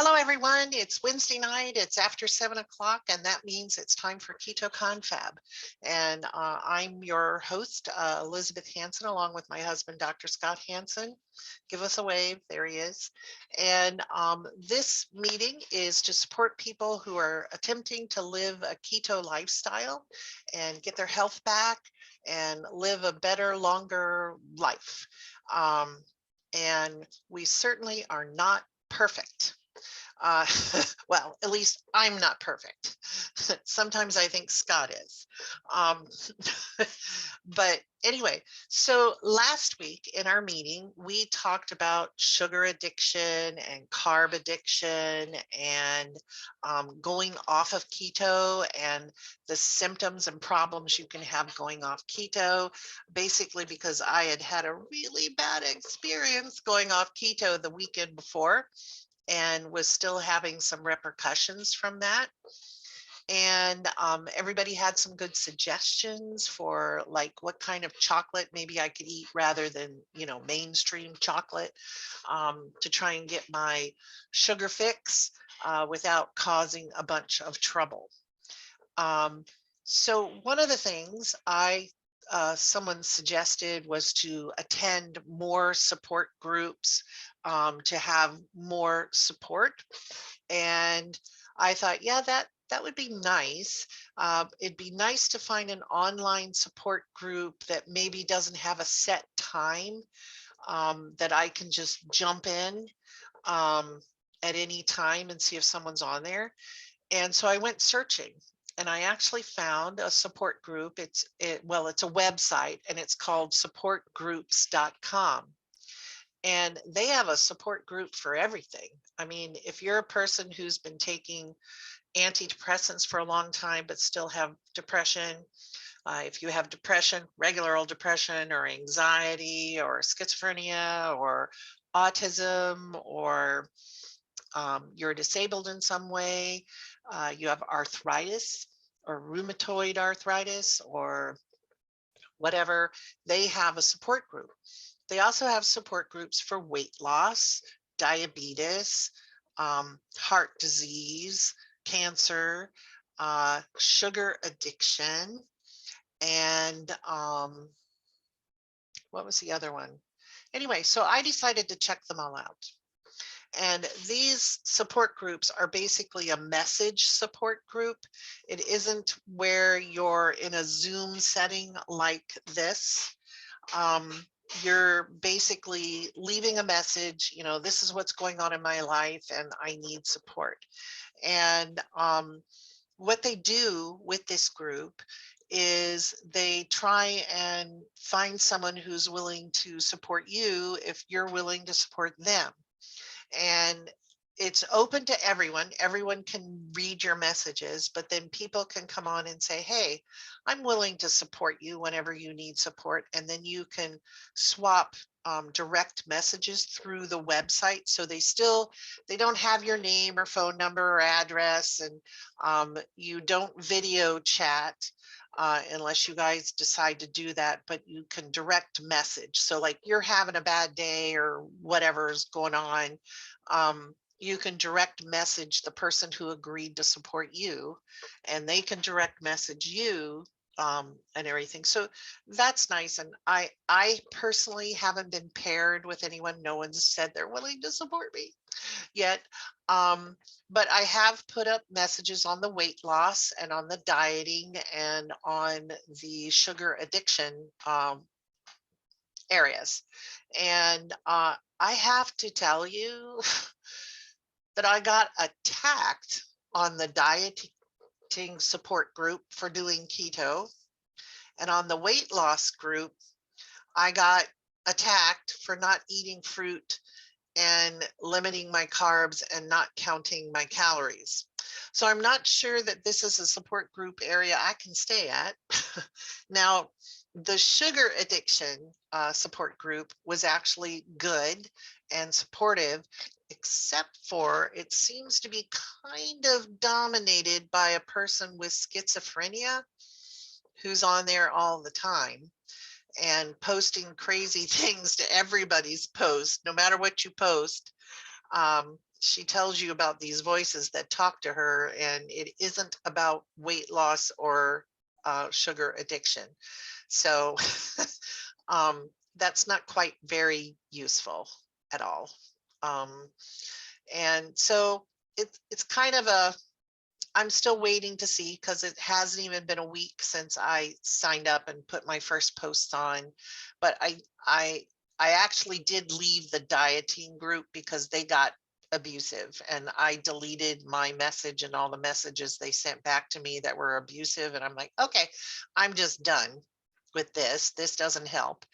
Hello, everyone. It's Wednesday night. It's after 7 o'clock, and that means it's time for Keto Confab. And I'm your host, Elizabeth Hanson, along with my husband, Dr. Scott Hanson. Give us a wave. There he is. And this meeting is to support people who are attempting to live a keto lifestyle and get their health back and live a better, longer life. And we certainly are not perfect. Uh, well, at least I'm not perfect. Sometimes I think Scott is. Um, but anyway, so last week in our meeting, we talked about sugar addiction and carb addiction and going off of keto and the symptoms and problems you can have going off keto, basically because I had had a really bad experience going off keto the weekend before and was still having some repercussions from that. And everybody had some good suggestions for like what kind of chocolate maybe I could eat rather than, mainstream chocolate to try and get my sugar fix without causing a bunch of trouble. So one of the things someone suggested was to attend more support groups to have more support. And I thought, yeah, that would be nice. It'd be nice to find an online support group that maybe doesn't have a set time that I can just jump in at any time and see if someone's on there. And so I went searching and I actually found a support group. It's a website and it's called supportgroups.com. And they have a support group for everything. I mean, if you're a person who's been taking antidepressants for a long time but still have depression, if you have depression, regular old depression or anxiety or schizophrenia or autism or you're disabled in some way, you have arthritis or rheumatoid arthritis or whatever, they have a support group. They also have support groups for weight loss, diabetes, heart disease, cancer, sugar addiction, and what was the other one? Anyway, so I decided to check them all out. And these support groups are basically a message support group. It isn't where you're in a Zoom setting like this. You're basically leaving a message, this is what's going on in my life and I need support. And what they do with this group is they try and find someone who's willing to support you if you're willing to support them. And it's open to everyone. Everyone can read your messages, but then people can come on and say, hey, I'm willing to support you whenever you need support. And then you can swap direct messages through the website. So they don't have your name or phone number or address, and you don't video chat unless you guys decide to do that, but you can direct message. So like you're having a bad day or whatever's going on, you can direct message the person who agreed to support you, and they can direct message you and everything. So that's nice. And I personally haven't been paired with anyone. No one's said they're willing to support me yet. But I have put up messages on the weight loss and on the dieting and on the sugar addiction areas. And I have to tell you that I got attacked on the dieting support group for doing keto. And on the weight loss group, I got attacked for not eating fruit and limiting my carbs and not counting my calories. So I'm not sure that this is a support group area I can stay at. Now, the sugar addiction support group was actually good and supportive, except for it seems to be kind of dominated by a person with schizophrenia who's on there all the time and posting crazy things to everybody's post, no matter what you post. She tells you about these voices that talk to her, and it isn't about weight loss or sugar addiction. So that's not quite very useful at all. Um, and so it's kind of a, I'm still waiting to see, because it hasn't even been a week since I signed up and put my first posts on. But I I actually did leave the dieting group because they got abusive, and I deleted my message and all the messages they sent back to me that were abusive. And I'm like, okay, I'm just done with this. This doesn't help.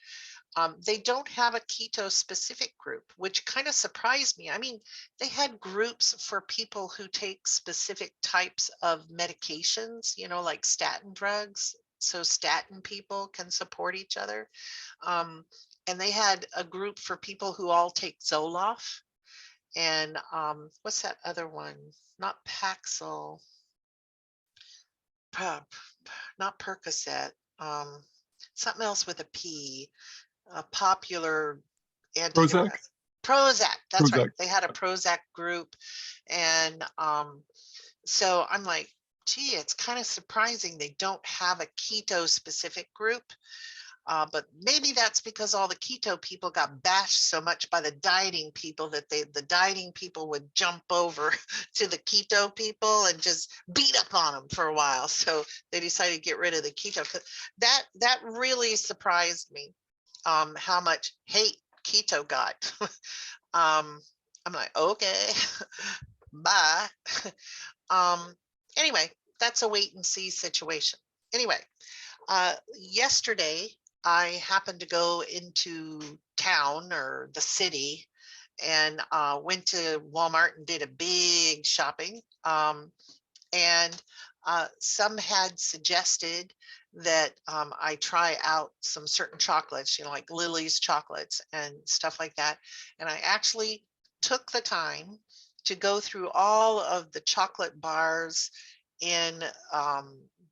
They don't have a keto specific group, which kind of surprised me. I mean, they had groups for people who take specific types of medications, like statin drugs. So statin people can support each other. Um, and they had a group for people who all take Zoloft. And what's that other one? Not Paxil, not Percocet, something else with a P. A popular Prozac? antidepressant. Prozac, that's right. Prozac. They had a Prozac group. And so I'm like, gee, it's kind of surprising they don't have a keto specific group. But maybe that's because all the keto people got bashed so much by the dieting people that the dieting people would jump over to the keto people and just beat up on them for a while. So they decided to get rid of the keto. That really surprised me, how much hate keto got. I'm like, okay, bye. um, anyway, that's a wait and see situation. Anyway, yesterday I happened to go into town or the city and went to Walmart and did a big shopping. And some had suggested that I try out some certain chocolates, like Lily's chocolates and stuff like that. And I actually took the time to go through all of the chocolate bars in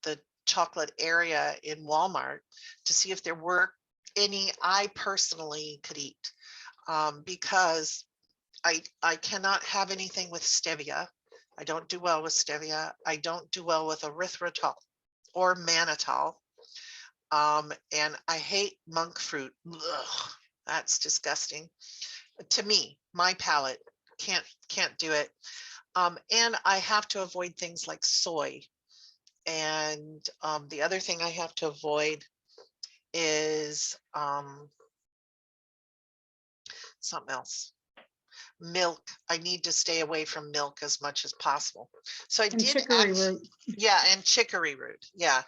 the chocolate area in Walmart to see if there were any I personally could eat, because I cannot have anything with stevia. I don't do well with stevia. I don't do well with erythritol or mannitol. And I hate monk fruit. Ugh, that's disgusting. To me, my palate can't do it. And I have to avoid things like soy. And the other thing I have to avoid is something else. Milk. I need to stay away from milk as much as possible. So I And did chicory root. yeah, and chicory root. Yeah.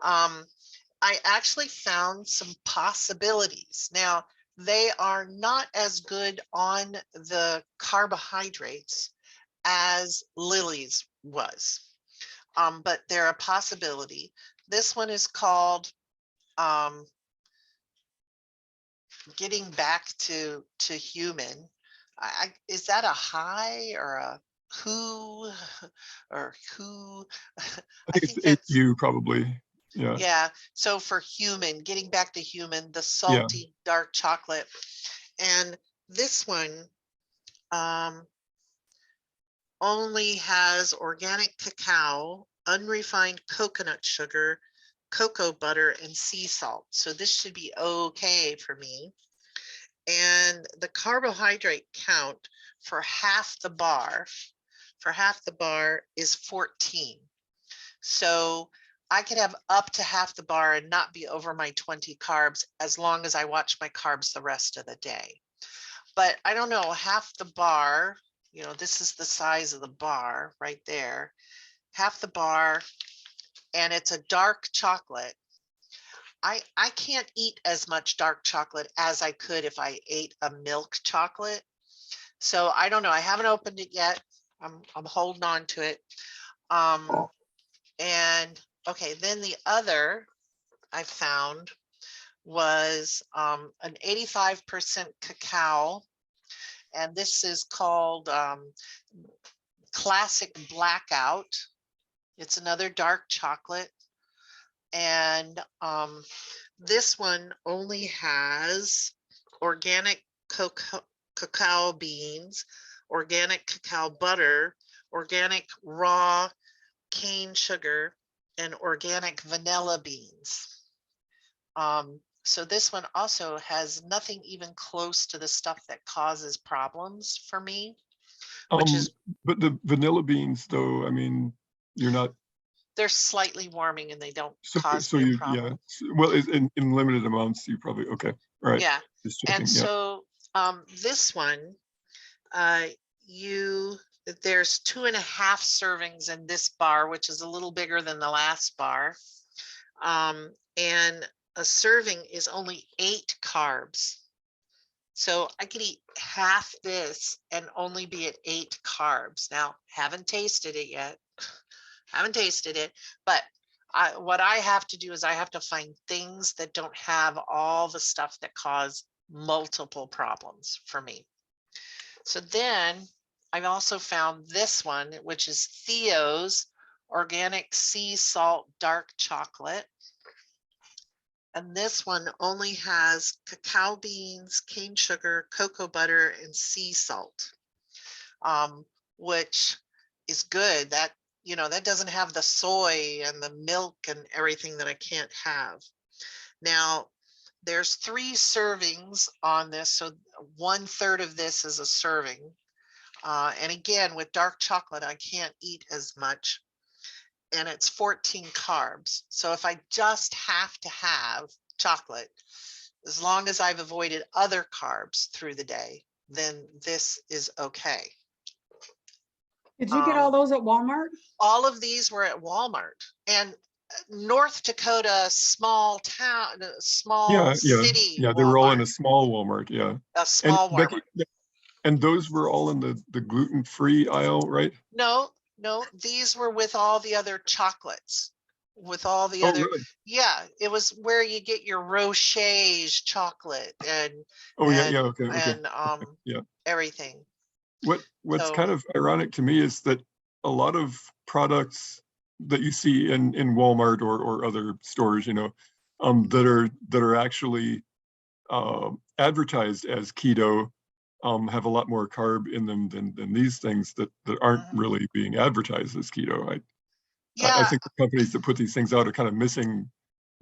I actually found some possibilities. Now, they are not as good on the carbohydrates as Lily's was, but they're a possibility. This one is called Getting Back to Human. Is that a high or a who or who? I I think think it's that's, HU probably. Yeah. yeah. So for human, Getting Back to Human, the Yeah. salty dark chocolate. And this one only has organic cacao, unrefined coconut sugar, cocoa butter, and sea salt. So this should be okay for me. And the carbohydrate count for half the bar is 14. So I could have up to half the bar and not be over my 20 carbs as long as I watch my carbs the rest of the day. But I don't know, half the bar, this is the size of the bar right there, half the bar, and it's a dark chocolate. I can't eat as much dark chocolate as I could if I ate a milk chocolate. So I don't know. I haven't opened it yet. I'm holding on to it. And okay, then the other I found was an 85% cacao. And this is called Classic Blackout. It's another dark chocolate. And this one only has organic cacao beans, organic cacao butter, organic raw cane sugar, and organic vanilla beans. So this one also has nothing even close to the stuff that causes problems for me, which is But the vanilla beans, though, I mean, you're not they're slightly warming and they don't so cause so me a you yeah. problem. Well, in limited amounts, you probably okay. All right. Yeah. Just And checking. Yeah. so this one, you there's 2.5 servings in this bar, which is a little bigger than the last bar. And a serving is only 8 carbs. So I could eat half this and only be at 8 carbs. Now, haven't tasted it yet. Haven't tasted it, but what I have to do is I have to find things that don't have all the stuff that cause multiple problems for me. So then I've also found this one, which is Theos Organic Sea Salt Dark Chocolate. And this one only has cacao beans, cane sugar, cocoa butter, and sea salt, which is good. That, you know, that doesn't have the soy and the milk and everything that I can't have. Now, there's 3 servings on this. So 1/3 of this is a serving. And again, with dark chocolate, I can't eat as much. And it's 14 carbs. So if I just have to have chocolate, as long as I've avoided other carbs through the day, then this is okay. Did you get all those at Walmart? All of these were at Walmart, and North Dakota, small town, small city They were all in Walmart, a small Walmart. Yeah. a And small Becky, Walmart. and those were all in the gluten-free aisle, right? No, these were with all the other chocolates, with all the Oh, other, really? yeah, it was where you get your Rocher's chocolate and Oh, yeah. Okay. Yeah. everything. What's So kind of ironic to me is that a lot of products that you see in Walmart or other stores, you know, that are actually advertised as keto, have a lot more carb in them than these things that aren't really being advertised as keto. I yeah, think the companies that put these things out are kind of missing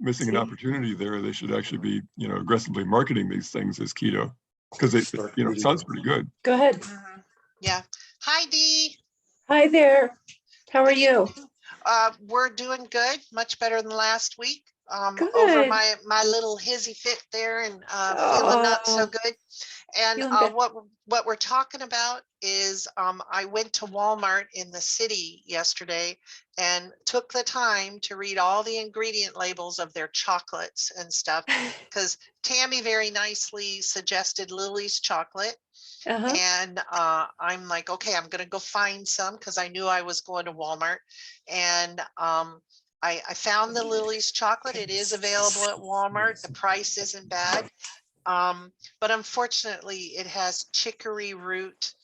an opportunity there. They should actually be, you know, aggressively marketing these things as keto because it, you know, it sounds pretty good. Go ahead. yeah. Hi, Dee. Hi there. How are Good you? evening. We're doing good, much better than last week. Over Good. my little hizzy fit there and feeling not so Oh, good. And feeling better. what we're talking about is I went to Walmart in the city yesterday and took the time to read all the ingredient labels of their chocolates and stuff because Tammy very nicely suggested Lily's chocolate. Uh-huh. And I'm like, okay, I'm gonna go find some because I knew I was going to Walmart. And I found the Lily's chocolate. It is available at Walmart. The price isn't bad. But unfortunately, it has chicory root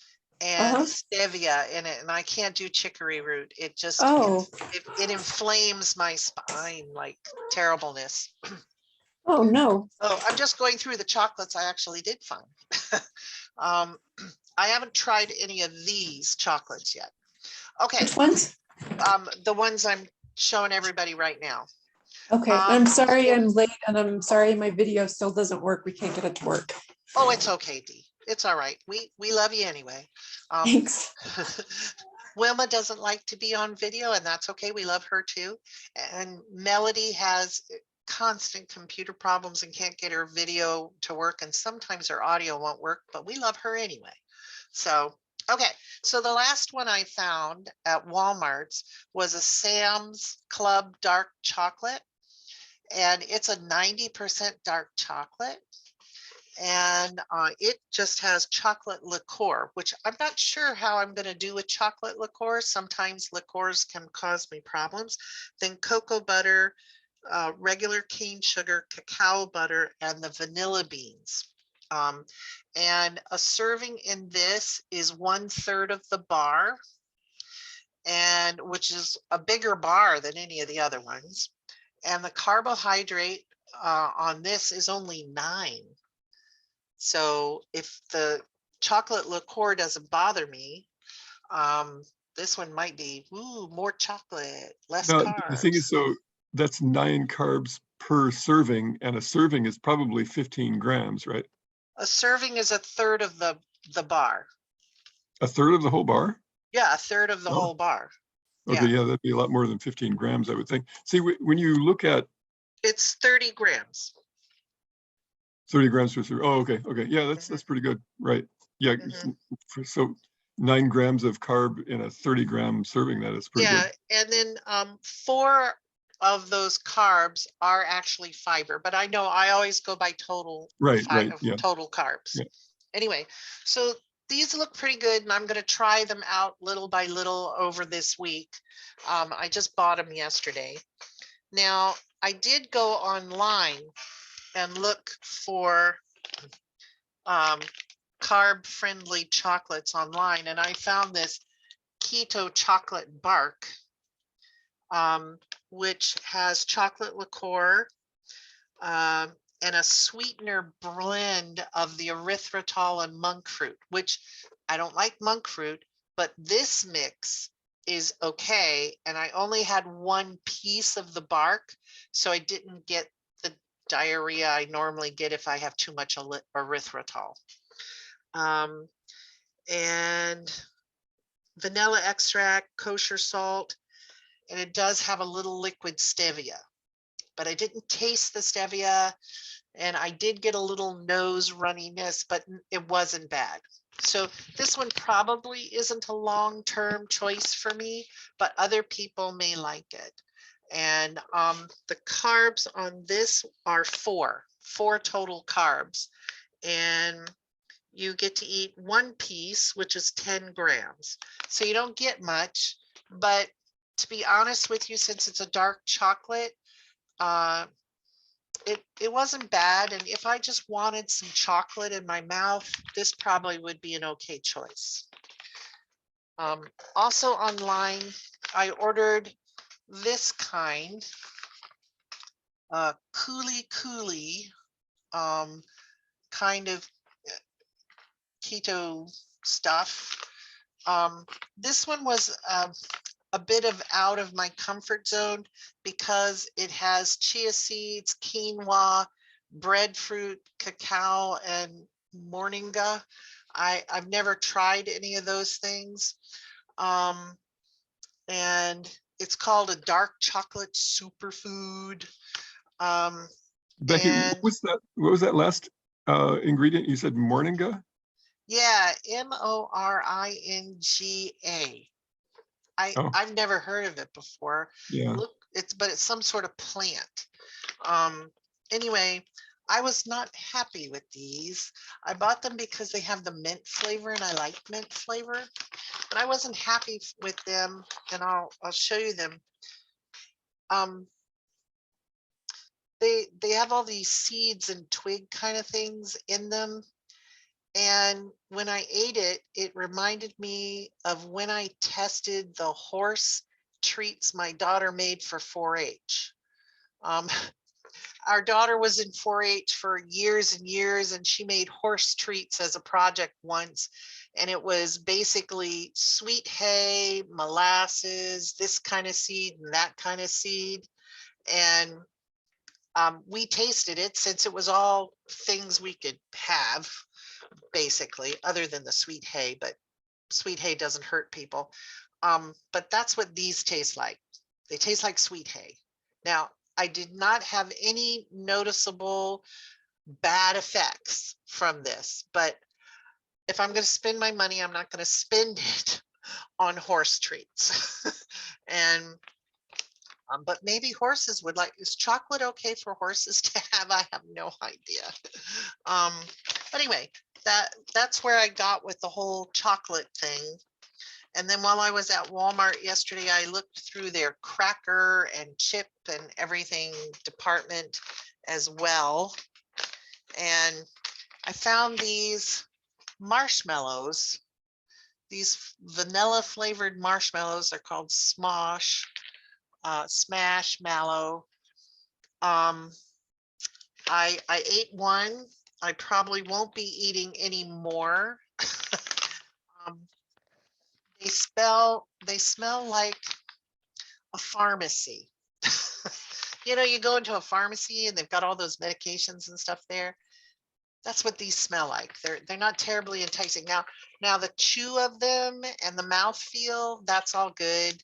and Uh-huh. stevia in it, and I can't do chicory root. It just Oh. it inflames my spine like terribleness. Oh no. Oh, I'm just going through the chocolates I actually did find. I haven't tried any of these chocolates yet. Okay, Which ones? the ones I'm showing everybody right now. Okay. I'm sorry I'm late and I'm sorry my video still doesn't work. We can't get it to work. Oh, it's okay, Dee. It's all right. We love you anyway. Thanks. Wilma doesn't like to be on video, and that's okay. We love her too. And Melody has constant computer problems and can't get her video to work, and sometimes her audio won't work, but we love her anyway. So, okay. So the last one I found at Walmart's was a Sam's Club dark chocolate, and it's a 90% dark chocolate. And it just has chocolate liqueur, which I'm not sure how I'm going to do with chocolate liqueur. Sometimes liqueurs can cause me problems. Then cocoa butter, regular cane sugar, cacao butter, and the vanilla beans. And a serving in this is 1/3 of the bar, and which is a bigger bar than any of the other ones. And the carbohydrate on this is only 9. So if the chocolate liqueur doesn't bother me. This one might be, ooh, more chocolate, less Now, the thing is, carbs. so that's 9 carbs per serving, and a serving is probably 15 grams, right? A serving is a third of the bar. A third of the whole bar? Yeah, a third of the Oh, whole bar. okay, Yeah, yeah, that'd be a lot more than 15 grams, I would think. See, when you look at it's 30 grams. 30 grams per serving, oh, okay, yeah, Mhm, that's pretty good, right? Yeah, mhm. so 9 grams of carb in a 30-gram serving, that is pretty Yeah, good. and then 4 of those carbs are actually fiber, but I know I always go by Right, yeah, total carbs. yeah. Anyway, so these look pretty good, and I'm going to try them out little by little over this week. I just bought them yesterday. Now, I did go online and look for carb-friendly chocolates online, and I found this keto chocolate bark, which has chocolate liqueur and a sweetener blend of the erythritol and monk fruit, which I don't like monk fruit, but this mix is okay. And I only had one piece of the bark, so I didn't get the diarrhea I normally get if I have too much erythritol. Um, and vanilla extract, kosher salt, and it does have a little liquid stevia, but I didn't taste the stevia, and I did get a little nose runniness, but it wasn't bad. So this one probably isn't a long-term choice for me, but other people may like it. And the carbs on this are four total carbs. And you get to eat one piece, which is 10 grams. So you don't get much, but to be honest with you, since it's a dark chocolate, uh, it wasn't bad. And if I just wanted some chocolate in my mouth, this probably would be an okay choice. Also online, I ordered this kind, Coolie, kind of keto stuff. This one was a bit of out of my comfort zone because it has chia seeds, quinoa, breadfruit, cacao, and moringa. I've never tried any of those things. Um, and it's called a dark chocolate superfood. Um, Becky, and what was that last ingredient? You said moringa? yeah, Moringa. Oh, I've never heard of it before. yeah. Look, it's some sort of plant. Um, anyway, I was not happy with these. I bought them because they have the mint flavor and I like mint flavor, but I wasn't happy with them, and I'll show you them. Um, they have all these seeds and twig kind of things in them. And when I ate it, it reminded me of when I tested the horse treats my daughter made for 4-H. Um, our daughter was in 4-H for years and years, and she made horse treats as a project once. And it was basically sweet hay, molasses, this kind of seed and that kind of seed. And we tasted it since it was all things we could have, basically, other than the sweet hay, but sweet hay doesn't hurt people. But that's what these taste like. They taste like sweet hay. Now, I did not have any noticeable bad effects from this, but if I'm going to spend my money, I'm not going to spend it on horse treats. And but maybe horses would like, is chocolate okay for horses to have? I have no idea. Um, but anyway, that's where I got with the whole chocolate thing. And then while I was at Walmart yesterday, I looked through their cracker and chip and everything department as well. And I found these marshmallows. These vanilla flavored marshmallows are called Smash Mallow. I ate one. I probably won't be eating any more um, they smell like a pharmacy. You know, you go into a pharmacy and they've got all those medications and stuff there. That's what these smell like. They're not terribly enticing. Now the chew of them and the mouth feel, that's all good.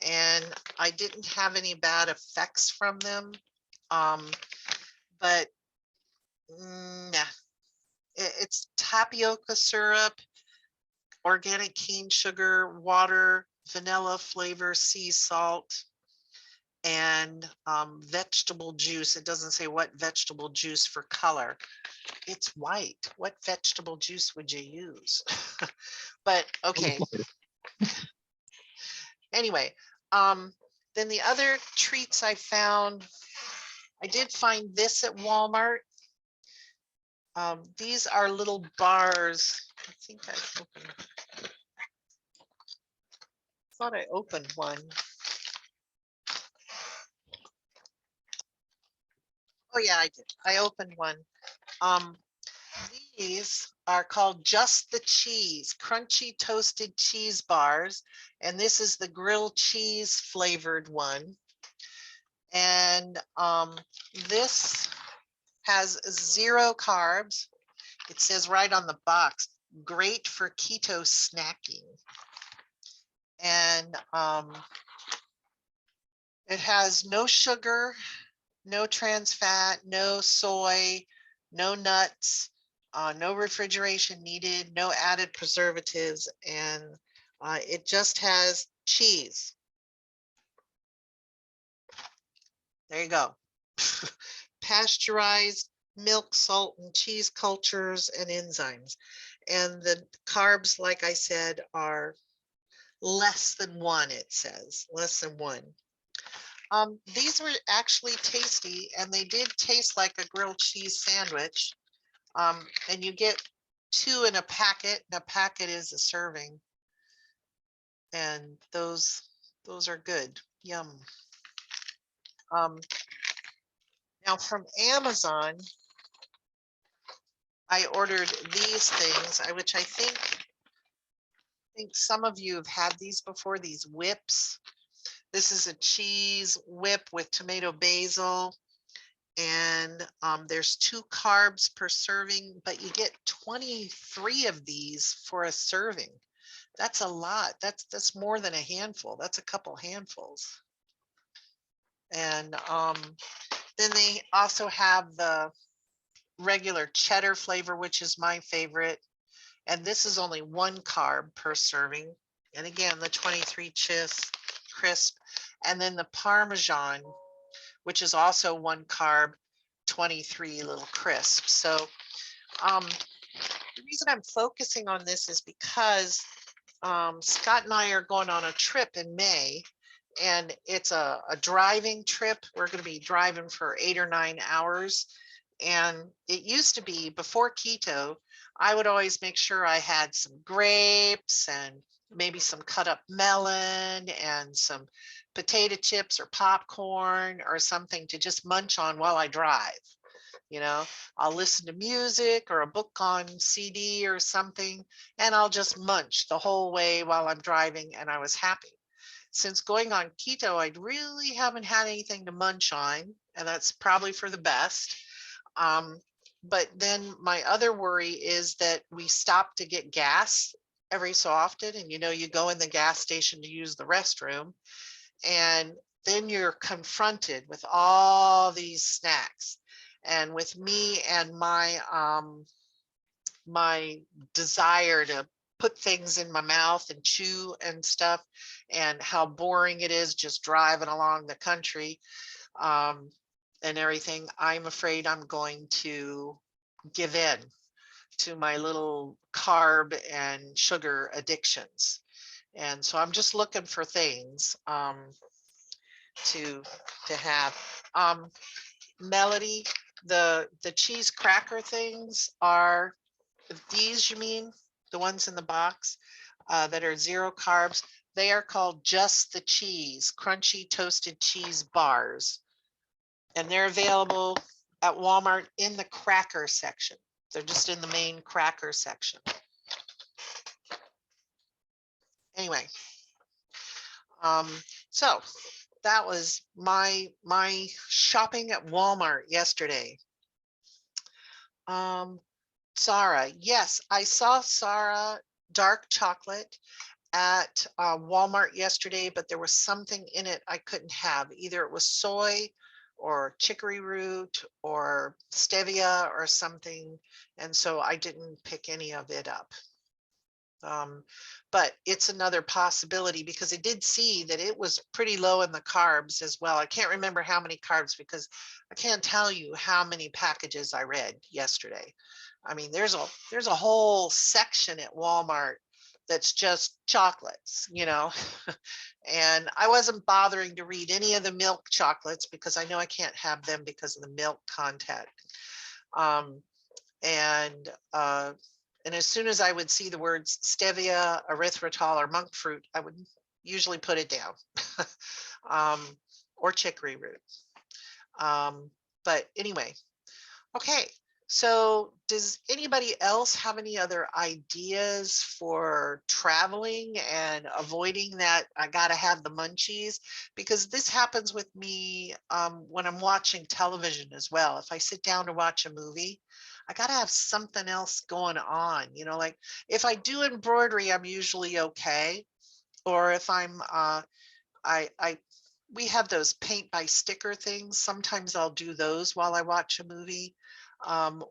And I didn't have any bad effects from them. But nah, it's tapioca syrup, organic cane sugar, water, vanilla flavor, sea salt, and vegetable juice. It doesn't say what vegetable juice for color. It's white. What vegetable juice would you use? But okay. Anyway, then the other treats I found, I did find this at Walmart. These are little bars. I think I thought I opened one. Oh yeah, I did. I opened one. These are called Just the Cheese, crunchy toasted cheese bars. And this is the grilled cheese flavored one. And this has 0 carbs. It says right on the box, great for keto snacking. And it has no sugar, no trans fat, no soy, no nuts, no refrigeration needed, no added preservatives, and it just has cheese. There you go. Pasteurized milk, salt, and cheese cultures and enzymes. And the carbs, like I said, are less than 1, it says, less than 1. These were actually tasty, and they did taste like a grilled cheese sandwich. And you get 2 in a packet, and a packet is a serving. And those are good. Yum. Now from Amazon, I ordered these things, which I think some of you have had these before, these whips. This is a cheese whip with tomato basil. And there's 2 carbs per serving, but you get 23 of these for a serving. That's a lot. That's more than a handful. That's a couple handfuls. And then they also have the regular cheddar flavor, which is my favorite. And this is only 1 carb per serving. And again, the 23 crisp. And then the Parmesan, which is also 1 carb, 23 little crisps. So the reason I'm focusing on this is because Scott and I are going on a trip in May, and it's a driving trip. We're going to be driving for 8 or 9 hours. And it used to be, before keto, I would always make sure I had some grapes and maybe some cut up melon and some potato chips or popcorn or something to just munch on while I drive. You know, I'll listen to music or a book on CD or something, and I'll just munch the whole way while I'm driving, and I was happy. Since going on keto, I really haven't had anything to munch on, and that's probably for the best. But then my other worry is that we stop to get gas every so often, and you go in the gas station to use the restroom, and then you're confronted with all these snacks. And with me and my my desire to put things in my mouth and chew and stuff, and how boring it is just driving along the country and everything, I'm afraid I'm going to give in to my little carb and sugar addictions. And so I'm just looking for things to have. Melody, the cheese cracker things are these, you mean the ones in the box that are 0 carbs? They are called Just the Cheese, crunchy toasted cheese bars. And they're available at Walmart in the cracker section. They're just in the main cracker section. anyway, so that was my shopping at Walmart yesterday. Sarah, yes, I saw Sarah dark chocolate at Walmart yesterday, but there was something in it I couldn't have. Either it was soy or chicory root or stevia or something, and so I didn't pick any of it up. But it's another possibility because I did see that it was pretty low in the carbs as well. I can't remember how many carbs because I can't tell you how many packages I read yesterday. I mean, there's a whole section at Walmart that's just chocolates, you know, and I wasn't bothering to read any of the milk chocolates because I know I can't have them because of the milk content. And as soon as I would see the words stevia, erythritol, or monk fruit, I would usually put it down, or chicory root. But anyway, okay. So does anybody else have any other ideas for traveling and avoiding that I gotta have the munchies? Because this happens with me when I'm watching television as well. If I sit down to watch a movie, I gotta have something else going on. You know, like if I do embroidery, I'm usually okay. Or if I'm we have those paint by sticker things. Sometimes I'll do those while I watch a movie.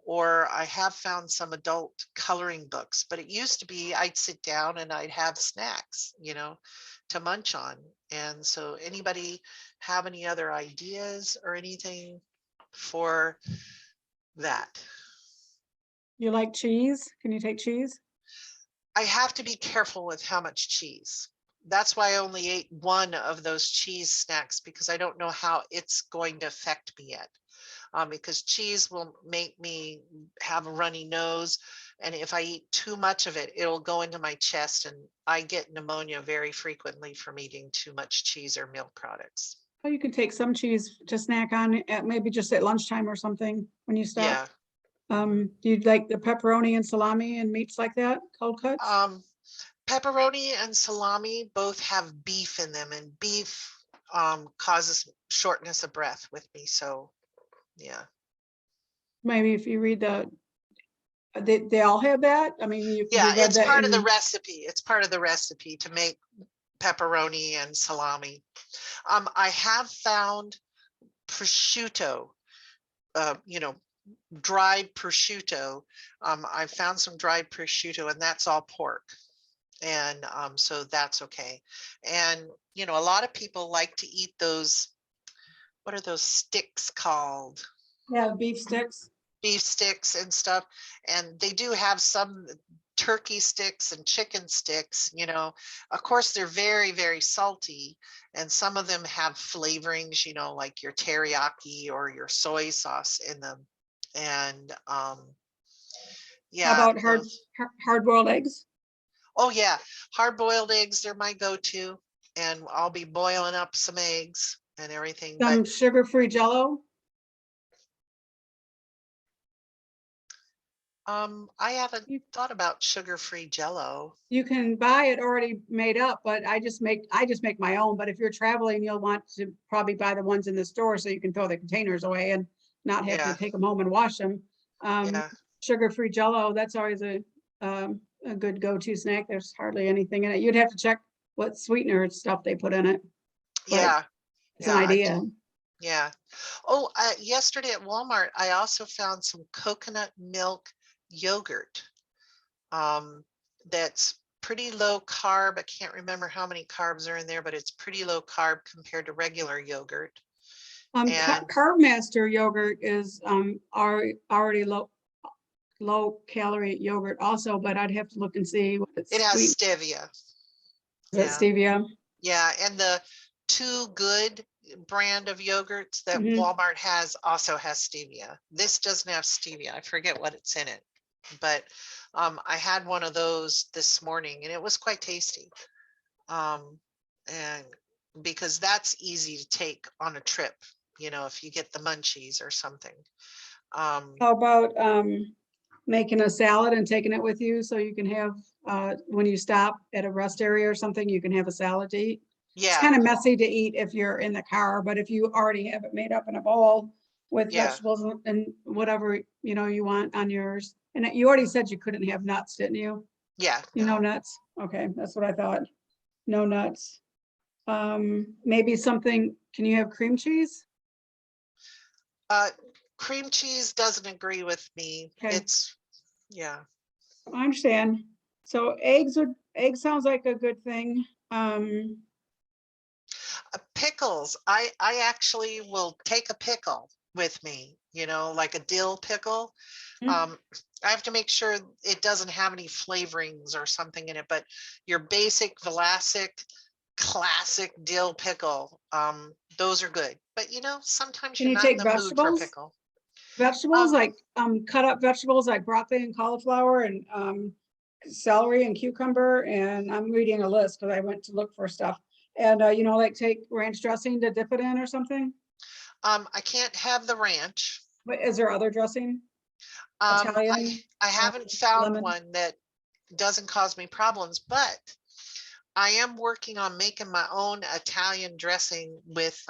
Or I have found some adult coloring books, but it used to be I'd sit down and I'd have snacks, you know, to munch on. And so anybody have any other ideas or anything for that? You like cheese? Can you take cheese? I have to be careful with how much cheese. That's why I only ate one of those cheese snacks because I don't know how it's going to affect me yet. Because cheese will make me have a runny nose. And if I eat too much of it, it'll go into my chest. And I get pneumonia very frequently from eating too much cheese or milk products. Well, you can take some cheese to snack on at maybe just at lunchtime or something when you stop. Yeah. Do you like the pepperoni and salami and meats like that, cold cuts? Pepperoni and salami both have beef in them, and beef causes shortness of breath with me. So yeah. Maybe if you read they all have that. I mean, you Yeah, read it's that part of the in- recipe. It's part of the recipe to make pepperoni and salami. I have found prosciutto, you know, dried prosciutto. I found some dried prosciutto, and that's all pork. And so that's okay. And, you know, a lot of people like to eat those, what are those sticks called? Yeah, beef sticks. Beef sticks and stuff. And they do have some turkey sticks and chicken sticks, you know. Of course, they're very, very salty. And some of them have flavorings, you know, like your teriyaki or your soy sauce in them. And yeah. How about hard-boiled eggs? Oh yeah, hard-boiled eggs, they're my go-to. And I'll be boiling up some eggs and everything. Some But sugar-free Jell-O? I haven't thought about sugar-free Jell-O. You can buy it already made up, but I just make my own. But if you're traveling, you'll want to probably buy the ones in the store so you can throw the containers away and not have Yeah. to take them home and wash them. Yeah. Sugar-free Jell-O, that's always a good go-to snack. There's hardly anything in it. You'd have to check what sweetener stuff they put in it. But Yeah. it's Yeah, an idea. Yeah. Oh, yesterday at Walmart, I also found some coconut milk yogurt. That's pretty low carb. I can't remember how many carbs are in there, but it's pretty low carb compared to regular yogurt. And Carb Master yogurt is already low calorie yogurt also, but I'd have to look and see what it's it has sweet. stevia. Is that stevia? Yeah, and the Too Good brand of yogurts that Mhm. Walmart has also has stevia. This doesn't have stevia. I forget what it's in it, but I had one of those this morning and it was quite tasty. And because that's easy to take on a trip, you know, if you get the munchies or something. How about making a salad and taking it with you so you can have when you stop at a rest area or something, you can have a salad to eat. It's Yeah, kind of messy to eat if you're in the car, but if you already have it made up in a bowl with Yeah. vegetables and whatever, you want on yours. And you already said you couldn't have nuts, didn't you? yeah. You know, No. nuts. Okay, that's what I thought. No nuts. Maybe something, can you have cream cheese? Cream cheese doesn't agree with me. Okay. Yeah. I understand. So eggs sounds like a good thing. Pickles. I actually will take a pickle with me, like a dill pickle. Mm. I have to make sure it doesn't have any flavorings or something in it, but your basic Vlasic classic dill pickle, those are good. But sometimes Can you're you not in take the mood for a vegetables? pickle. Vegetables like cut up vegetables like broccoli and cauliflower and celery and cucumber. And I'm reading a list because I went to look for stuff. And like take ranch dressing to dip it in or something. I can't have the ranch. But is there other dressing? I Italian, haven't found lemon. one that doesn't cause me problems, but I am working on making my own Italian dressing with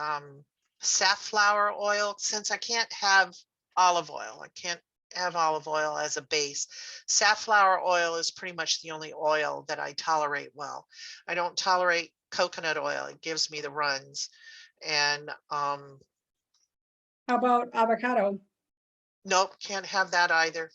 safflower oil, since I can't have olive oil. I can't have olive oil as a base. Safflower oil is pretty much the only oil that I tolerate well. I don't tolerate coconut oil. It gives me the runs. And How about avocado? nope, can't have that either.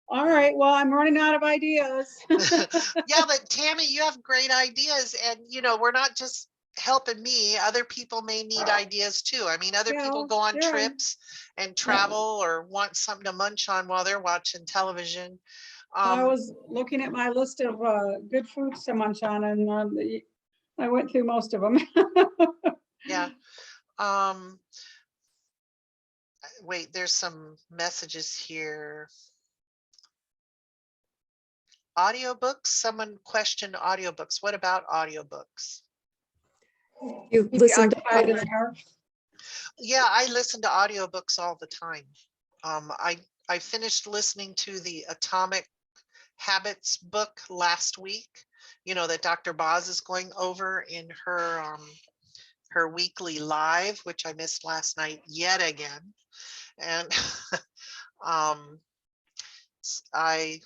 All right, well, I'm running out of ideas. Yeah, but Tammy, you have great ideas, and we're not just helping me. Other people may need ideas too. I mean, other people Well, go on you're right. trips and travel or want something to munch on while they're watching television. I was looking at my list of good foods to munch on, and I went through most of them. Yeah. Wait, there's some messages here. Audiobooks. Someone questioned audiobooks. What about audiobooks? You Keep you listen to occupied in the car. Yeah, I listen to audiobooks all the time. I finished listening to the Atomic Habits book last week, that Dr. Boz is going over in her weekly live, which I missed last night yet again. And I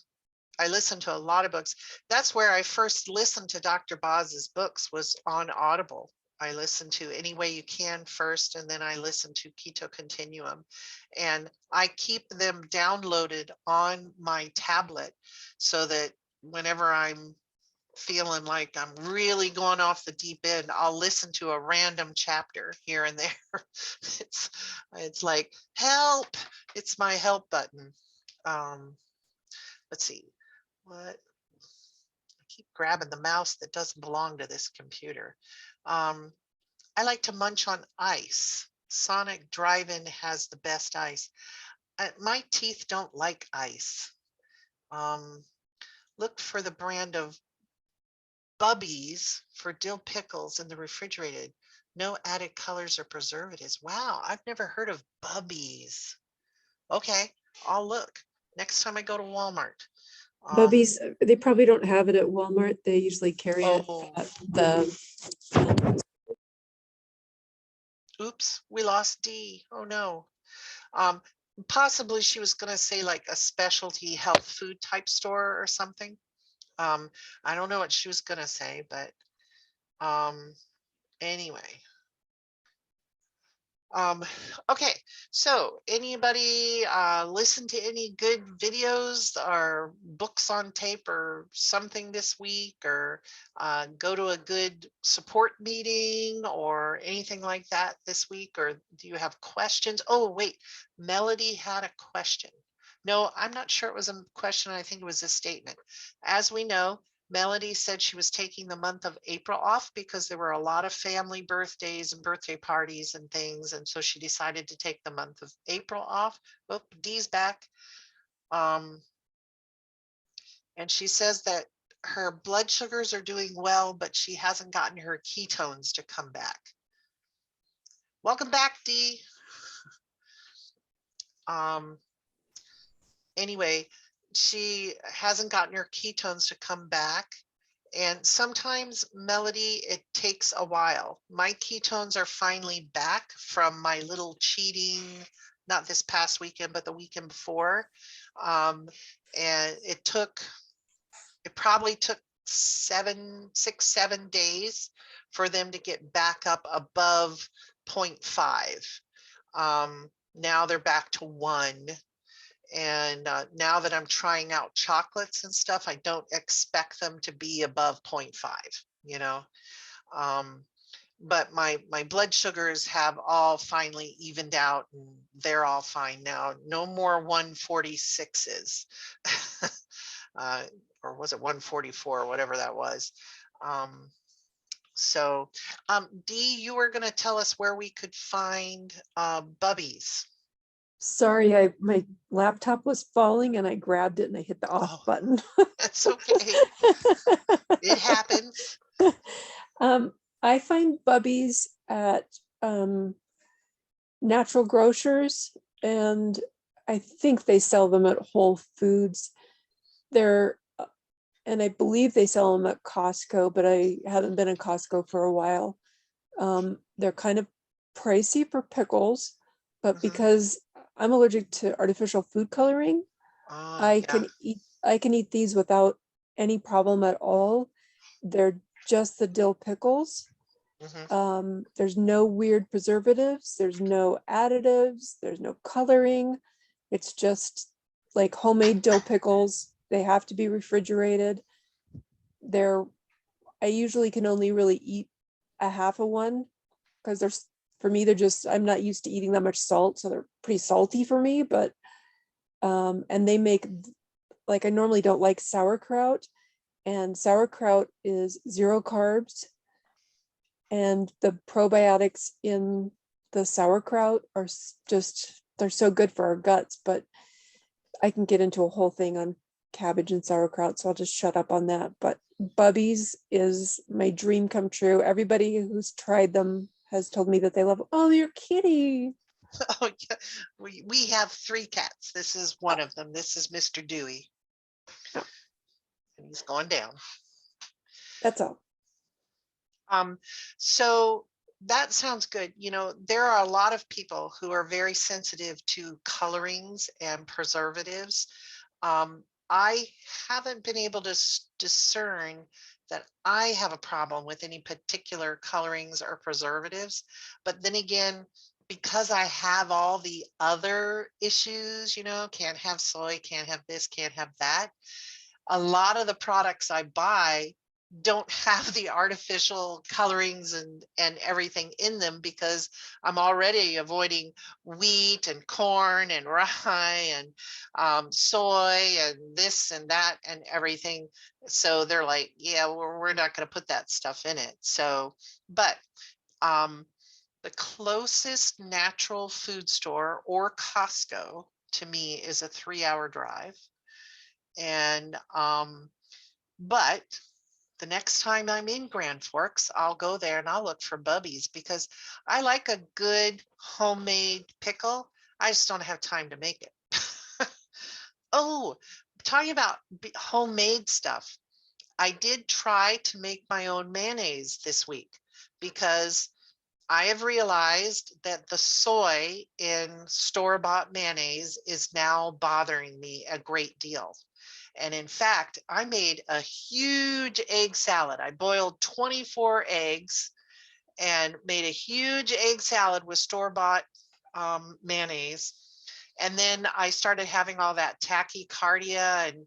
listened to a lot of books. That's where I first listened to Dr. Boz's books, was on Audible. I listened to Any Way You Can first, and then I listened to Keto Continuum. And I keep them downloaded on my tablet so that whenever I'm feeling like I'm really going off the deep end, I'll listen to a random chapter here and there. It's like, help, it's my help button. Let's see. What? I keep grabbing the mouse that doesn't belong to this computer. I like to munch on ice. Sonic Drive-In has the best ice. My teeth don't like ice. Look for the brand of Bubbies for dill pickles in the refrigerated. No added colors or preservatives. Wow, I've never heard of Bubbies. Okay, I'll look next time I go to Walmart. Bubbies. They probably don't have it at Walmart. They usually carry it Oh, at the. oops, we lost D. Oh no. Possibly she was going to say like a specialty health food type store or something. I don't know what she was going to say, but anyway. Okay, so anybody listen to any good videos or books on tape or something this week, or go to a good support meeting or anything like that this week? Or do you have questions? Oh, wait, Melody had a question. No, I'm not sure it was a question. I think it was a statement. As we know, Melody said she was taking the month of April off because there were a lot of family birthdays and birthday parties and things. And so she decided to take the month of April off. Oh, Dee's back. And she says that her blood sugars are doing well, but she hasn't gotten her ketones to come back. Welcome back, Dee. Anyway, she hasn't gotten her ketones to come back. And sometimes, Melody, it takes a while. My ketones are finally back from my little cheating, not this past weekend, but the weekend before. And it probably took 6, 7 days for them to get back up above 0.5. Now they're back to 1. And now that I'm trying out chocolates and stuff, I don't expect them to be above 0.5, you know. But my blood sugars have all finally evened out, and they're all fine now. No more 146s. Or was it 144, whatever that was. So Dee, you were going to tell us where we could find Bubbies. Sorry, my laptop was falling and I grabbed it and I hit the off button. That's okay. It happens. I find Bubbies at natural grocers, and I think they sell them at Whole Foods. And I believe they sell them at Costco, but I haven't been in Costco for a while. They're kind of pricey for pickles, but because I'm allergic to artificial food coloring, I can eat these without any problem at all. They're just the dill pickles. There's no weird preservatives. There's no additives. There's no coloring. It's just like homemade dill pickles. They have to be refrigerated. I usually can only really eat a half of one because I'm not used to eating that much salt, so they're pretty salty for me. But and they make, like, I normally don't like sauerkraut, and sauerkraut is 0 carbs, and the probiotics in the sauerkraut are they're so good for our guts. But I can get into a whole thing on cabbage and sauerkraut, so I'll just shut up on that. But Bubbies is my dream come true. Everybody who's tried them has told me that they love them. Oh, your kitty. Oh, yeah. We have 3 cats. This is one of them. This is Mr. Dewey. And he's going down. That's all. So that sounds good. You know, there are a lot of people who are very sensitive to colorings and preservatives. I haven't been able to discern that I have a problem with any particular colorings or preservatives. But then again, because I have all the other issues, you know, can't have soy, can't have this, can't have that, a lot of the products I buy don't have the artificial colorings and everything in them, because I'm already avoiding wheat and corn and rye and soy and this and that and everything. So they're like, yeah, we're not going to put that stuff in it. So, but the closest natural food store or Costco to me is a 3-hour drive. And but the next time I'm in Grand Forks, I'll go there and I'll look for Bubbies, because I like a good homemade pickle. I just don't have time to make it. Oh, talking about homemade stuff. I did try to make my own mayonnaise this week, because I have realized that the soy in store-bought mayonnaise is now bothering me a great deal. And in fact, I made a huge egg salad. I boiled 24 eggs and made a huge egg salad with store-bought mayonnaise. And then I started having all that tachycardia and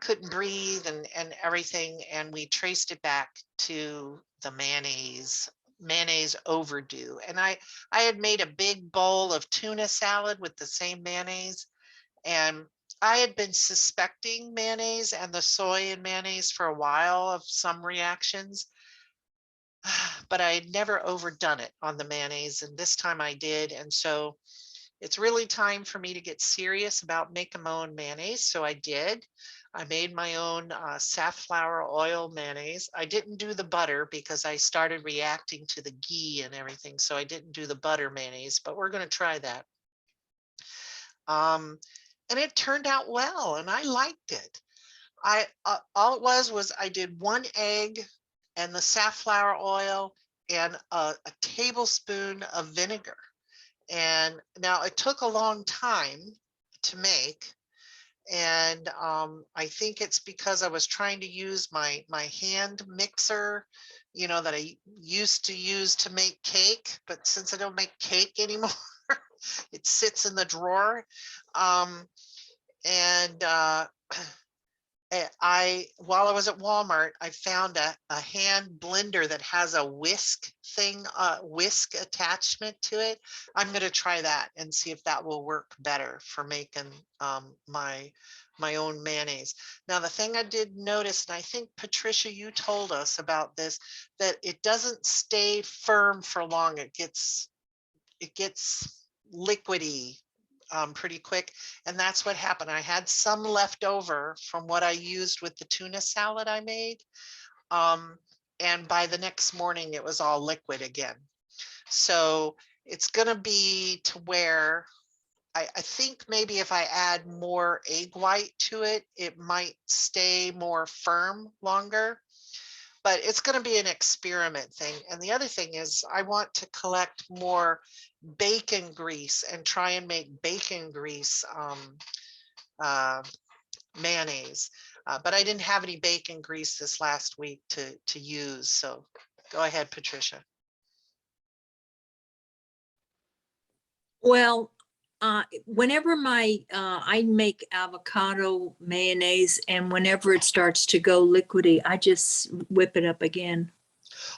couldn't breathe and everything. And we traced it back to the mayonnaise overdue. And I had made a big bowl of tuna salad with the same mayonnaise. And I had been suspecting mayonnaise and the soy in mayonnaise for a while of some reactions, but I had never overdone it on the mayonnaise. And this time I did. And so it's really time for me to get serious about making my own mayonnaise. So I did. I made my own safflower oil mayonnaise. I didn't do the butter because I started reacting to the ghee and everything. So I didn't do the butter mayonnaise, but we're going to try that. and it turned out well, and I liked it. All it was I did 1 egg and the safflower oil and a tablespoon of vinegar. And now it took a long time to make. And I think it's because I was trying to use my hand mixer, that I used to use to make cake. But since I don't make cake anymore, it sits in the drawer. And while I was at Walmart, I found a hand blender that has a whisk attachment to it. I'm going to try that and see if that will work better for making my own mayonnaise. Now, the thing I did notice, and I think Patricia, you told us about this, that it doesn't stay firm for long. It gets liquidy pretty quick. And that's what happened. I had some left over from what I used with the tuna salad I made. And by the next morning, it was all liquid again. So it's going to be to where I think maybe if I add more egg white to it, it might stay more firm longer. But it's going to be an experiment thing. And the other thing is I want to collect more bacon grease and try and make bacon grease mayonnaise. But I didn't have any bacon grease this last week to use. So go ahead, Patricia. Well, whenever I make avocado mayonnaise, and whenever it starts to go liquidy, I just whip it up again.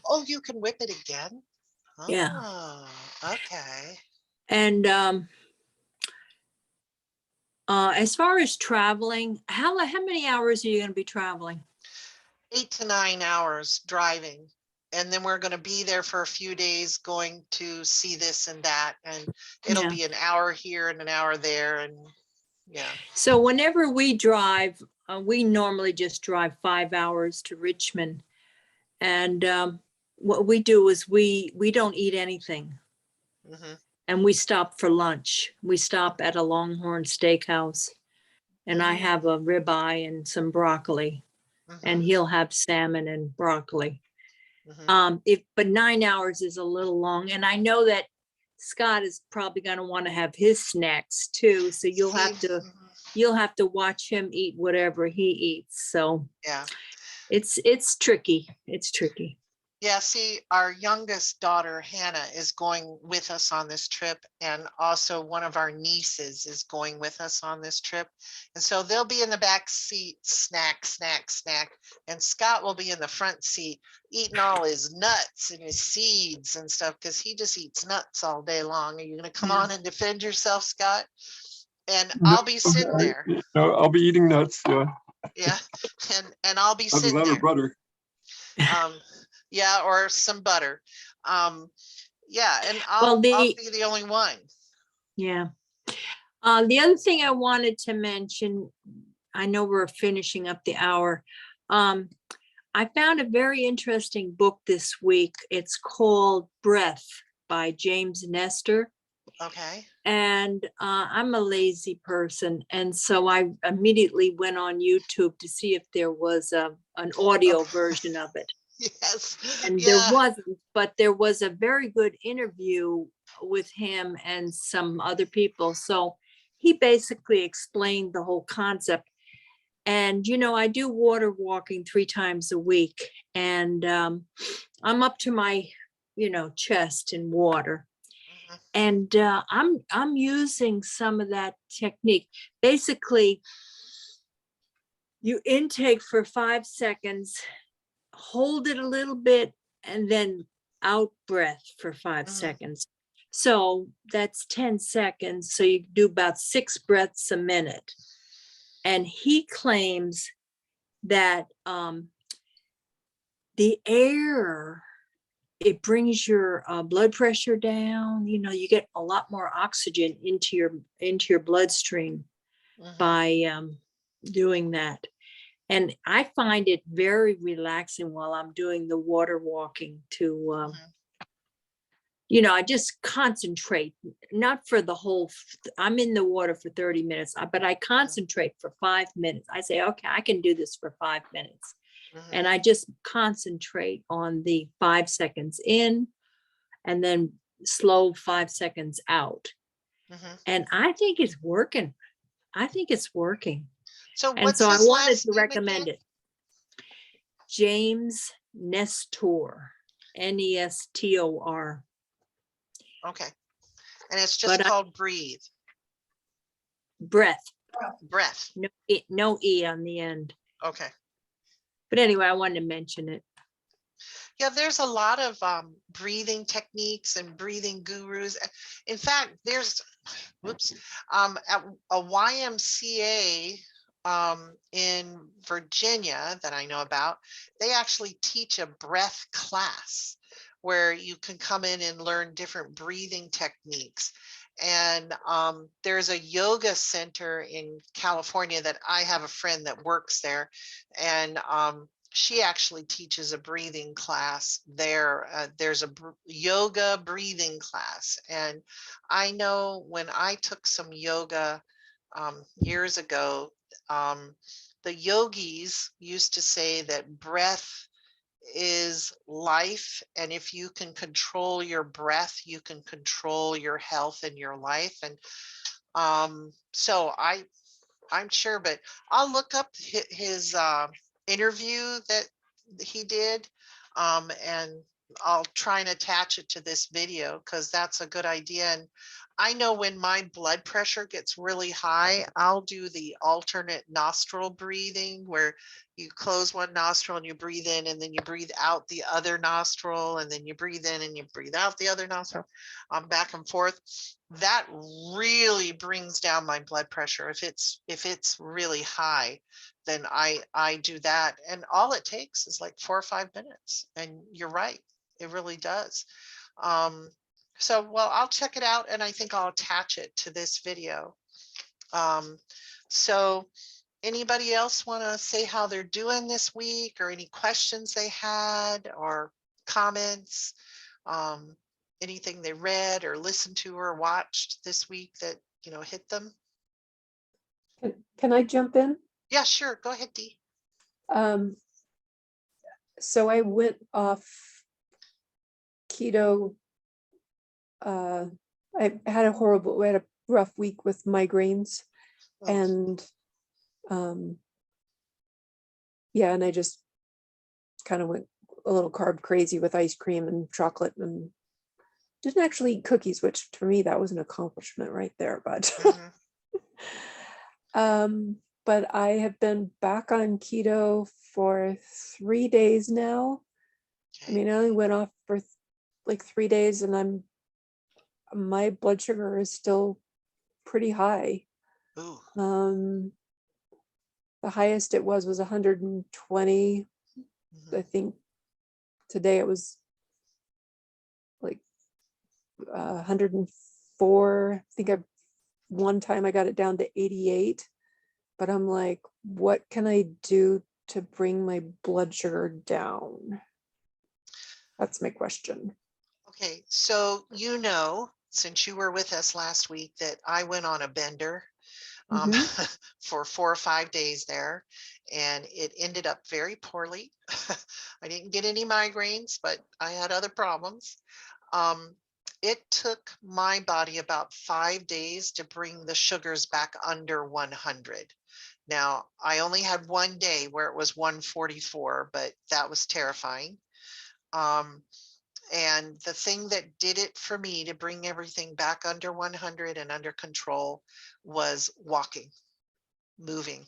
Oh, you can whip it again? Yeah. Oh, okay. And as far as traveling, how many hours are you going to be traveling? 8 to 9 hours driving. And then we're going to be there for a few days going to see this and that. And it'll be an hour here and an hour there. And yeah. So whenever we drive, we normally just drive 5 hours to Richmond. And what we do is we don't eat anything. Mm-hmm. And we stop for lunch. We stop at a Longhorn Steakhouse. And I have a ribeye and some broccoli. And he'll have salmon and broccoli. But 9 hours is a little long. And I know that Scott is probably going to want to have his snacks too. So you'll have to watch him eat whatever he eats. So yeah, it's tricky. It's tricky. Yeah, see, our youngest daughter, Hannah, is going with us on this trip. And also one of our nieces is going with us on this trip. And so they'll be in the back seat, snack. And Scott will be in the front seat, eating all his nuts and his seeds and stuff, because he just eats nuts all day long. Are you going to come on and defend yourself, Scott? And I'll be sitting there. No, I'll be eating nuts. Yeah. Yeah. And I'll be sitting there. Butter. Yeah, or some butter. Yeah, and I'll be the only one. Yeah. The other thing I wanted to mention, I know we're finishing up the hour. I found a very interesting book this week. It's called Breath by James Nestor. Okay. And I'm a lazy person. And so I immediately went on YouTube to see if there was an audio version of it. Yes. And there wasn't, but there was a very good interview with him and some other people. So he basically explained the whole concept. And, I do water walking 3 times a week, and I'm up to my, chest in water. And I'm using some of that technique. Basically, you intake for 5 seconds, hold it a little bit, and then out breath for 5 seconds. So that's 10 seconds. So you do about 6 breaths a minute. And he claims that the air, it brings your blood pressure down. You get a lot more oxygen into your bloodstream by doing that. And I find it very relaxing while I'm doing the water walking to, I just concentrate, not for the whole, I'm in the water for 30 minutes, but I concentrate for 5 minutes. I say, okay, I can do this for 5 minutes. And I just concentrate on the 5 seconds in and then slow 5 seconds out. And I think it's working. I think it's working. So And what's so I his wanted last to name recommend again? it. James Nestor, Nestor. Okay. And it's just But called Breathe. breath, Breath. no E on the end. Okay. But anyway, I wanted to mention it. Yeah, there's a lot of breathing techniques and breathing gurus. In fact, there's, at a YMCA in Virginia that I know about, they actually teach a breath class where you can come in and learn different breathing techniques. And there's a yoga center in California that I have a friend that works there. And she actually teaches a breathing class there. There's a yoga breathing class. And I know when I took some yoga years ago, the yogis used to say that breath is life. And if you can control your breath, you can control your health and your life. And so I'm sure, but I'll look up his interview that he did, and I'll try and attach it to this video because that's a good idea. And I know when my blood pressure gets really high, I'll do the alternate nostril breathing where you close one nostril and you breathe in, and then you breathe out the other nostril, and then you breathe in and you breathe out the other nostril, back and forth. That really brings down my blood pressure. If it's really high, then I do that. And all it takes is like 4 or 5 minutes. And you're right, it really does. So, well, I'll check it out and I think I'll attach it to this video. So anybody else want to say how they're doing this week, or any questions they had or comments? Anything they read or listened to or watched this week that, hit them? Can I jump in? Yeah, sure. Go ahead, Dee. So I went off keto. I had a rough week with migraines, and yeah, and I just kind of went a little carb crazy with ice cream and chocolate, and didn't actually eat cookies, which for me that was an accomplishment right there. But but I have been back on keto for 3 days now. I mean, I only went off for like 3 days, and my blood sugar is still pretty high. Ooh. The highest it was 120. I think today it was like 104. I think one time I got it down to 88, but I'm like, what can I do to bring my blood sugar down? That's my question. Okay, so since you were with us last week, that I went on a bender for 4 or 5 days there, and it ended up very poorly. I didn't get any migraines, but I had other problems. It took my body about 5 days to bring the sugars back under 100. Now, I only had one day where it was 144, but that was terrifying. And the thing that did it for me to bring everything back under 100 and under control was walking, moving,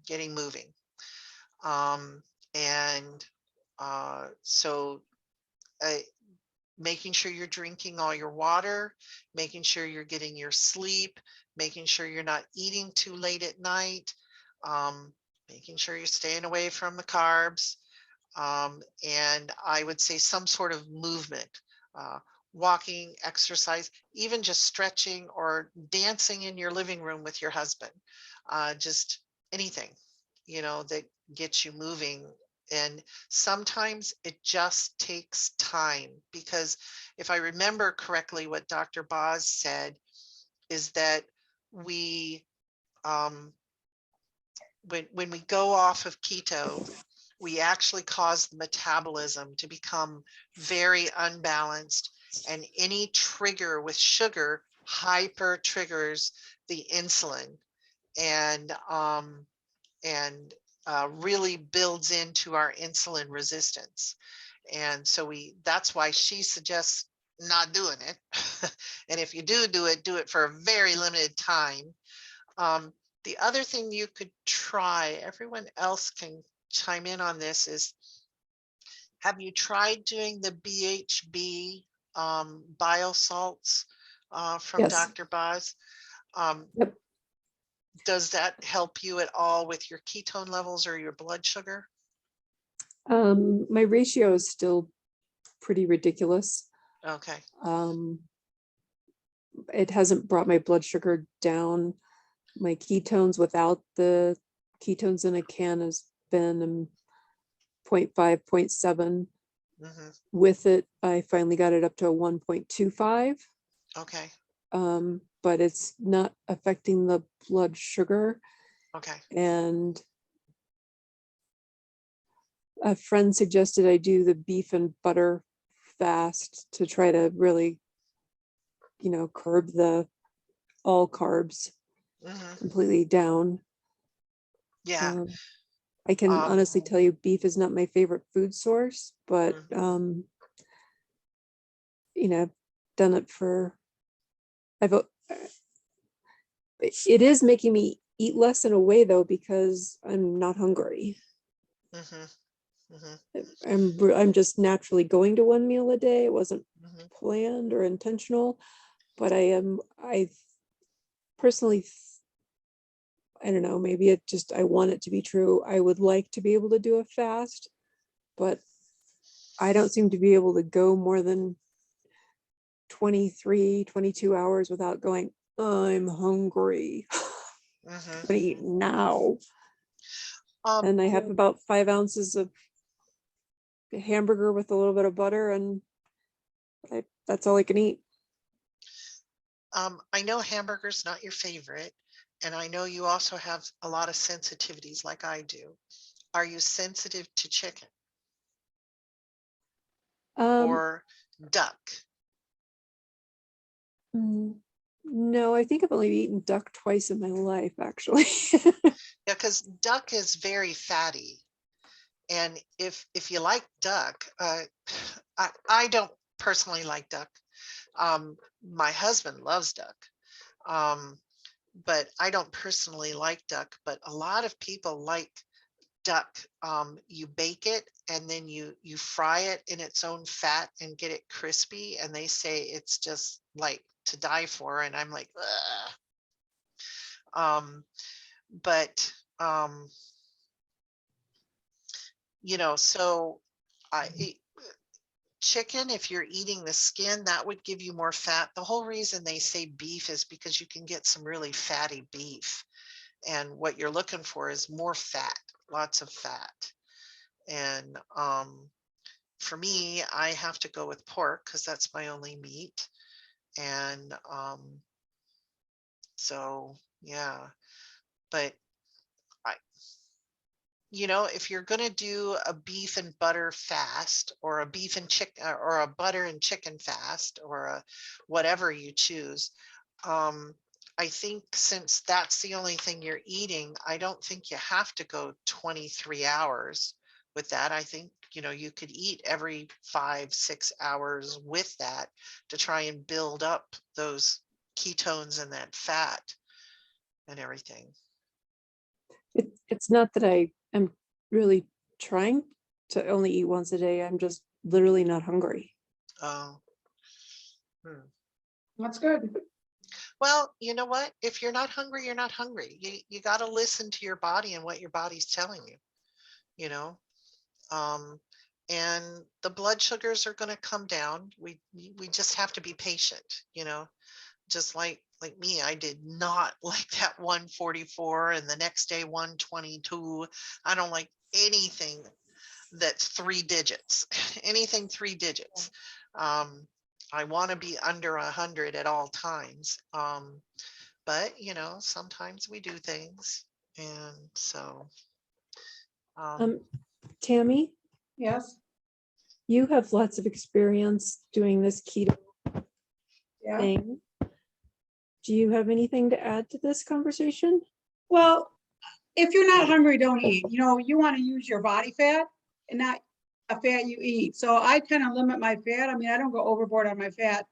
getting moving. So making sure you're drinking all your water, making sure you're getting your sleep, making sure you're not eating too late at night, making sure you're staying away from the carbs. And I would say some sort of movement, walking, exercise, even just stretching or dancing in your living room with your husband, just anything, that gets you moving And sometimes it just takes time, because if I remember correctly, what Dr. Boz said is that we, when we go off of keto, we actually cause the metabolism to become very unbalanced, and any trigger with sugar hyper triggers the insulin, and really builds into our insulin resistance. And so that's why she suggests not doing it. And if you do it for a very limited time. The other thing you could try, everyone else can chime in on this, is, have you tried doing the BHB bile salts from Yes. Dr. Boz? Yep. Does that help you at all with your ketone levels or your blood sugar? My ratio is still pretty ridiculous. Okay. It hasn't brought my blood sugar down. My ketones without the ketones in a can has been 0.5, 0.7. Mm-hmm. With it, I finally got it up to a 1.25. Okay. But it's not affecting the blood sugar. Okay. And a friend suggested I do the beef and butter fast to try to really, curb all carbs Mm-hmm. completely down. Yeah. I can honestly tell you beef is not my favorite food source, but Mhm. I've done it it is making me eat less in a way though, because I'm not hungry. Mm-hmm. Mm-hmm. I'm just naturally going to one meal a day. It wasn't Mm-hmm. planned or intentional, but I personally, I don't know, maybe I want it to be true. I would like to be able to do a fast, but I don't seem to be able to go more than 23, 22 hours without going, I'm hungry. Mm-hmm. I'm gonna eat now. And I have Um, about 5 ounces of hamburger with a little bit of butter, and that's all I can eat. I know hamburger's not your favorite, and I know you also have a lot of sensitivities like I do. Are you sensitive to chicken Um, or duck? no, I think I've only eaten duck twice in my life, actually. Yeah, because duck is very fatty. And if you like duck, I don't personally like duck. My husband loves duck. Um, but I don't personally like duck, but a lot of people like duck. You bake it and then you fry it in its own fat and get it crispy, and they say it's just like to die for. And I'm like, ugh. But so chicken, if you're eating the skin, that would give you more fat. The whole reason they say beef is because you can get some really fatty beef. And what you're looking for is more fat, lots of fat. And for me, I have to go with pork because that's my only meat. And so, yeah, but I, if you're going to do a beef and butter fast, or a beef and chicken, or a butter and chicken fast, or a whatever you choose, I think since that's the only thing you're eating, I don't think you have to go 23 hours with that. I think, you could eat every 5-6 hours with that to try and build up those ketones and that fat and everything. It's not that I am really trying to only eat once a day. I'm just literally not hungry. Oh. That's good. Well, you know what? If you're not hungry, you're not hungry. You got to listen to your body and what your body's telling you, you know. And the blood sugars are going to come down. We just have to be patient, just like me. I did not like that 144 and the next day 122. I don't like anything that's 3 digits, anything 3 digits. I want to be under 100 at all times. But you know, sometimes we do things. And so, Tammy, Yes, you have lots of experience doing this keto yeah. thing. Do you have anything to add to this conversation? Well, if you're not hungry, don't eat. You know, you want to use your body fat and not a fat you eat. So I kind of limit my fat. I mean, I don't go overboard on my fat.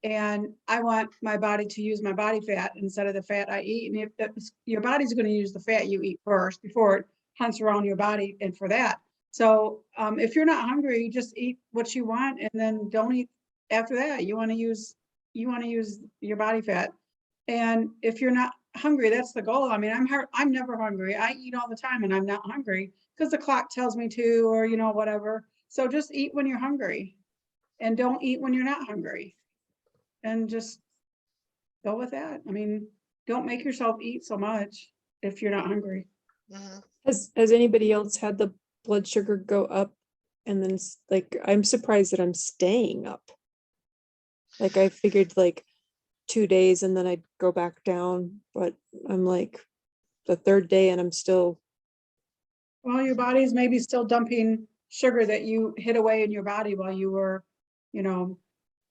And I want my body to use my body fat instead of the fat I eat. And if that's, your body's going to use the fat you eat first before it hunts around your body and for that. So if you're not hungry, just eat what you want and then don't eat after that. You want to use your body fat. And if you're not hungry, that's the goal. I mean, I'm never hungry. I eat all the time and I'm not hungry because the clock tells me to, or, you know, whatever. So just eat when you're hungry and don't eat when you're not hungry. And just go with that. I mean, don't make yourself eat so much if you're not hungry. mhm. Has anybody else had the blood sugar go up? And then like, I'm surprised that I'm staying up. Like I figured like 2 days and then I'd go back down, but I'm like the 3rd day and I'm still. Well, your body's maybe still dumping sugar that you hid away in your body while you were, you know,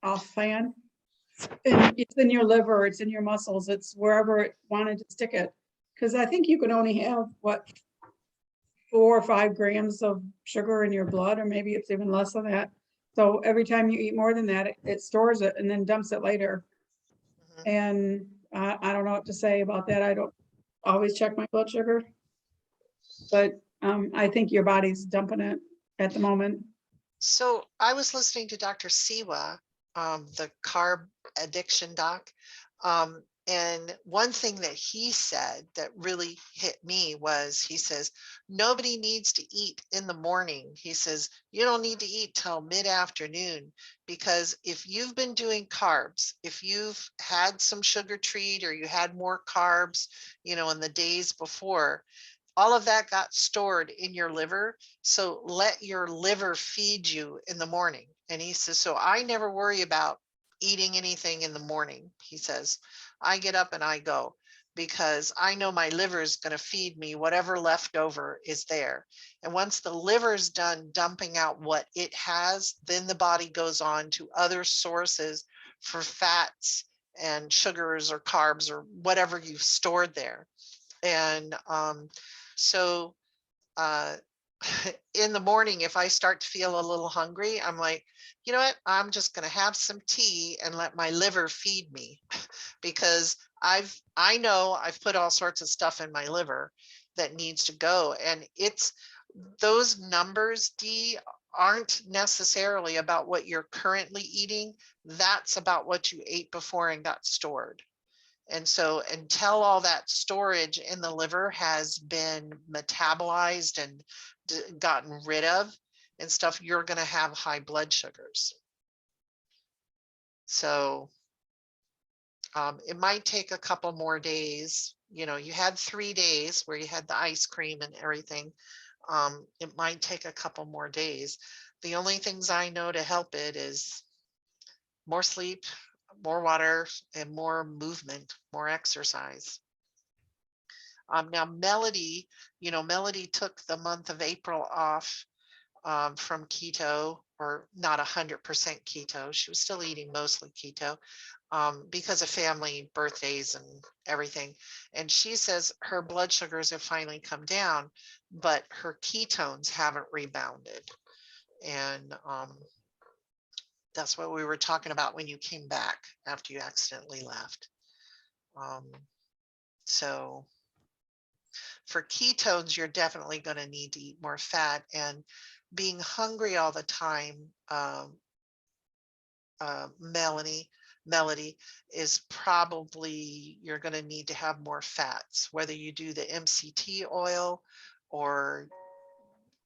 off plan. And it's in your liver, it's in your muscles, it's wherever it wanted to stick it. Because I think you can only have, what, 4 or 5 grams of sugar in your blood, or maybe it's even less than that. So every time you eat more than that, it stores it and then dumps it later. Mhm. And I don't know what to say about that. I don't always check my blood sugar. But I think your body's dumping it at the moment. So I was listening to Dr. Siwa, the carb addiction doc. And one thing that he said that really hit me was, he says, nobody needs to eat in the morning. He says, you don't need to eat till mid-afternoon, because if you've been doing carbs, if you've had some sugar treat or you had more carbs, you know, in the days before, all of that got stored in your liver. So let your liver feed you in the morning. And he says, so I never worry about eating anything in the morning. He says, I get up and I go because I know my liver is going to feed me whatever leftover is there. And once the liver's done dumping out what it has, then the body goes on to other sources for fats and sugars or carbs or whatever you've stored there. And so uh, in the morning, if I start to feel a little hungry, I'm like, you know what? I'm just going to have some tea and let my liver feed me because I know I've put all sorts of stuff in my liver that needs to go. And it's those numbers, Dee, aren't necessarily about what you're currently eating. That's about what you ate before and got stored. And so until all that storage in the liver has been metabolized and gotten rid of and stuff, you're going to have high blood sugars. So it might take a couple more days. You know, you had 3 days where you had the ice cream and everything. It might take a couple more days. The only things I know to help it is more sleep, more water, and more movement, more exercise. Now Melody, you know, Melody took the month of April off from keto, or not 100% keto. She was still eating mostly keto because of family birthdays and everything. And she says her blood sugars have finally come down, but her ketones haven't rebounded. And that's what we were talking about when you came back after you accidentally left. So for ketones, you're definitely going to need to eat more fat, and being hungry all the time, Melody, is probably you're going to need to have more fats, whether you do the MCT oil or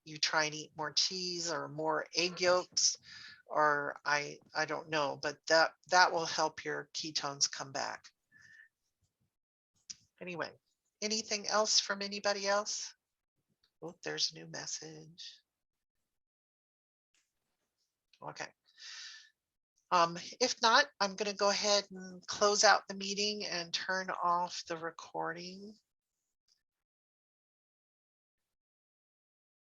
you try and eat more cheese or more egg yolks, or I don't know, but that will help your ketones come back. Anyway, anything else from anybody else? Oh, there's a new message. Okay. If not, I'm going to go ahead and close out the meeting and turn off the recording.